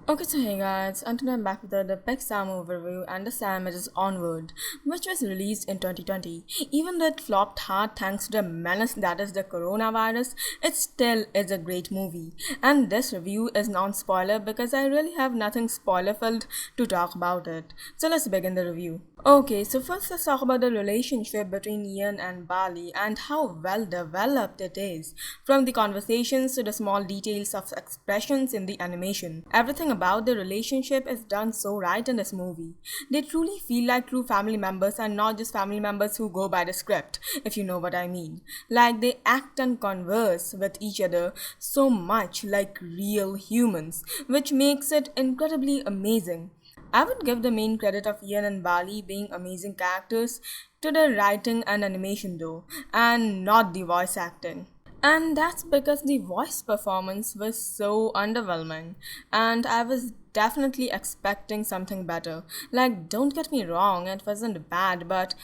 Okay, so hey guys, and today I'm back with the Pixar movie review, and this time it is Onward, which was released in 2020. Even though it flopped hard thanks to the menace that is the coronavirus, it still is a great movie. And this review is non-spoiler because I really have nothing spoiler-filled to talk about it. So let's begin the review. Okay, so first let's talk about the relationship between Ian and Bali and how well developed it is. From the conversations to the small details of expressions in the animation. Everything about the relationship is done so right in this movie. They truly feel like true family members and not just family members who go by the script, if you know what I mean. Like they act and converse with each other so much like real humans, which makes it incredibly amazing. I would give the main credit of Ian and Bali being amazing characters to the writing and animation though, and not the voice acting. And that's because the voice performance was so underwhelming, and I was definitely expecting something better. Like, don't get me wrong, it wasn't bad, but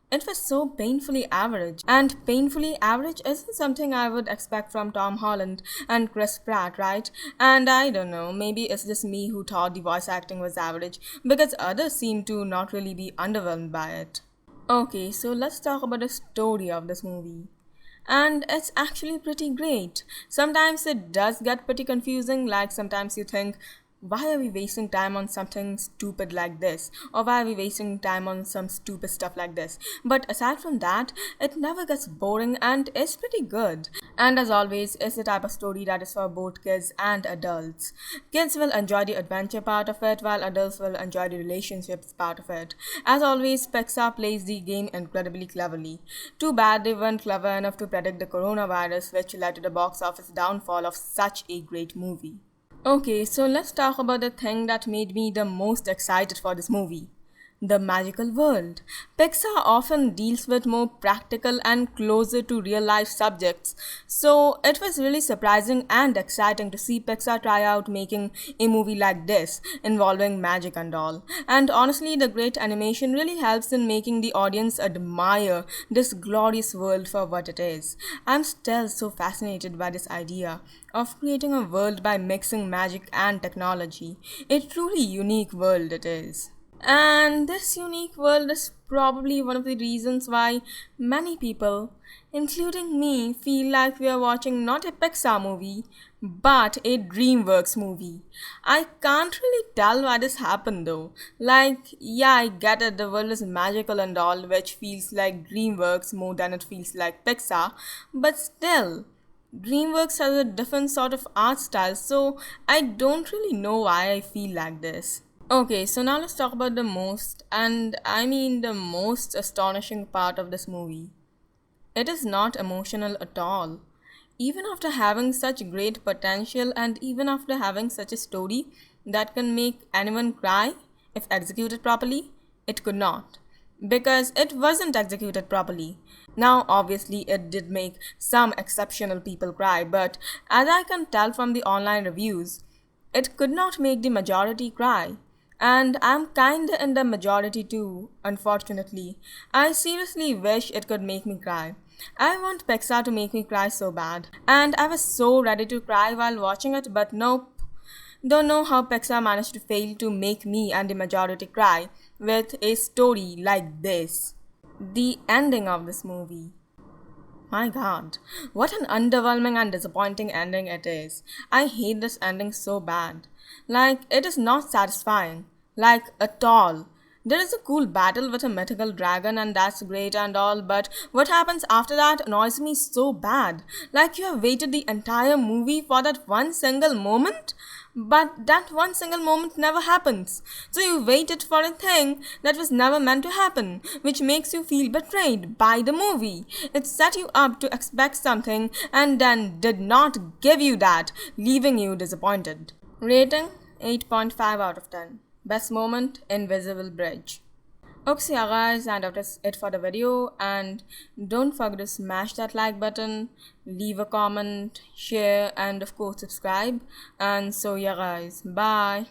it was so painfully average. And painfully average isn't something I would expect from Tom Holland and Chris Pratt, right? And I don't know, maybe it's just me who thought the voice acting was average, because others seem to not really be underwhelmed by it. Okay, so let's talk about the story of this movie. And it's actually pretty great. Sometimes it does get pretty confusing, like sometimes you think, why are we wasting time on something stupid like this? Or why are we wasting time on some stupid stuff like this? But aside from that, it never gets boring and is pretty good. And as always, it's the type of story that is for both kids and adults. Kids will enjoy the adventure part of it, while adults will enjoy the relationships part of it. As always, Pixar plays the game incredibly cleverly. Too bad they weren't clever enough to predict the coronavirus, which led to the box office downfall of such a great movie. Okay, so let's talk about the thing that made me the most excited for this movie. The magical world. Pixar often deals with more practical and closer to real life subjects, so it was really surprising and exciting to see Pixar try out making a movie like this, involving magic and all. And honestly, the great animation really helps in making the audience admire this glorious world for what it is. I'm still so fascinated by this idea of creating a world by mixing magic and technology. A truly unique world it is. And this unique world is probably one of the reasons why many people, including me, feel like we are watching not a Pixar movie, but a DreamWorks movie. I can't really tell why this happened though. Like, yeah, I get it, the world is magical and all, which feels like DreamWorks more than it feels like Pixar, but still. DreamWorks has a different sort of art style, so I don't really know why I feel like this. Okay, so now let's talk about the most, and I mean the most astonishing part of this movie. It is not emotional at all. Even after having such great potential and even after having such a story that can make anyone cry if executed properly, it could not. Because it wasn't executed properly. Now, obviously, it did make some exceptional people cry, but as I can tell from the online reviews, it could not make the majority cry. And I'm kinda in the majority too, unfortunately. I seriously wish it could make me cry. I want Pixar to make me cry so bad. And I was so ready to cry while watching it, but nope. Don't know how Pixar managed to fail to make me and the majority cry with a story like this. The ending of this movie. My god, what an underwhelming and disappointing ending it is. I hate this ending so bad. Like, it is not satisfying. Like, at all. There is a cool battle with a mythical dragon, and that's great and all, but what happens after that annoys me so bad. Like, you have waited the entire movie for that one single moment? But that one single moment never happens. So you waited for a thing that was never meant to happen, which makes you feel betrayed by the movie. It set you up to expect something and then did not give you that, leaving you disappointed. Rating 8.5 out of 10. Best moment, Invisible Bridge. Okay, so yeah guys, and that's it for the video, and don't forget to smash that like button, leave a comment, share, and of course subscribe. And so yeah guys, bye.